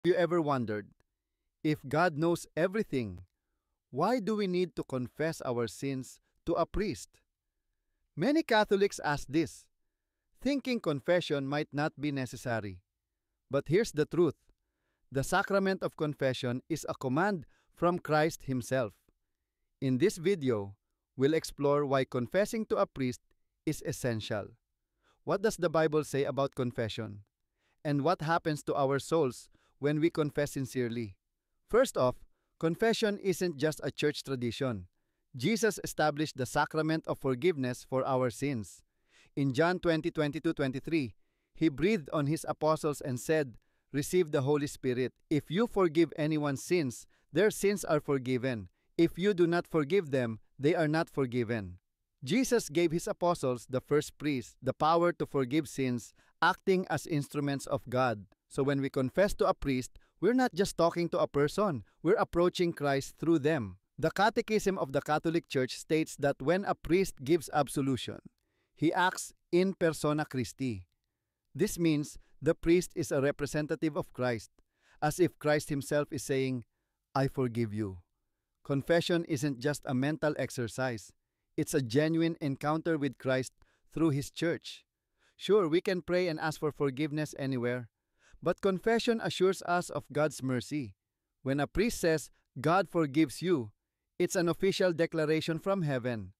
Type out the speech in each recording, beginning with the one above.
You ever wondered, if God knows everything, why do we need to confess our sins to a priest? Many Catholics ask this, thinking confession might not be necessary. But here's the truth. The sacrament of confession is a command from Christ Himself. In this video, we'll explore why confessing to a priest is essential. What does the Bible say about confession? And what happens to our souls when we confess sincerely? First off, confession isn't just a church tradition. Jesus established the sacrament of forgiveness for our sins. In John 20:22-23, He breathed on His apostles and said, "Receive the Holy Spirit. If you forgive anyone's sins, their sins are forgiven. If you do not forgive them, they are not forgiven." Jesus gave His apostles, the first priests, the power to forgive sins, acting as instruments of God. So when we confess to a priest, we're not just talking to a person, we're approaching Christ through them. The Catechism of the Catholic Church states that when a priest gives absolution, he acts in persona Christi. This means the priest is a representative of Christ, as if Christ Himself is saying, "I forgive you." Confession isn't just a mental exercise. It's a genuine encounter with Christ through His church. Sure, we can pray and ask for forgiveness anywhere, but confession assures us of God's mercy. When a priest says, "God forgives you," it's an official declaration from heaven.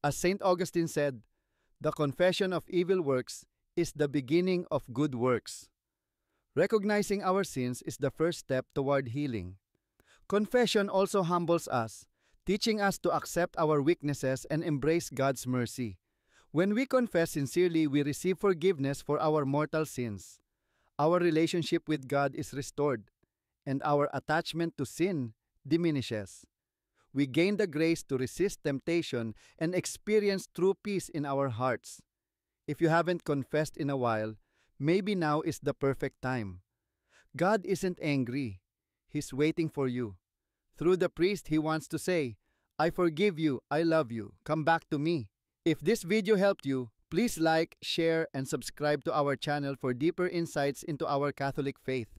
As St. Augustine said, "The confession of evil works is the beginning of good works." Recognizing our sins is the first step toward healing. Confession also humbles us, teaching us to accept our weaknesses and embrace God's mercy. When we confess sincerely, we receive forgiveness for our mortal sins. Our relationship with God is restored, and our attachment to sin diminishes. We gain the grace to resist temptation and experience true peace in our hearts. If you haven't confessed in a while, maybe now is the perfect time. God isn't angry. He's waiting for you. Through the priest, He wants to say, "I forgive you, I love you, come back to me." If this video helped you, please like, share, and subscribe to our channel for deeper insights into our Catholic faith.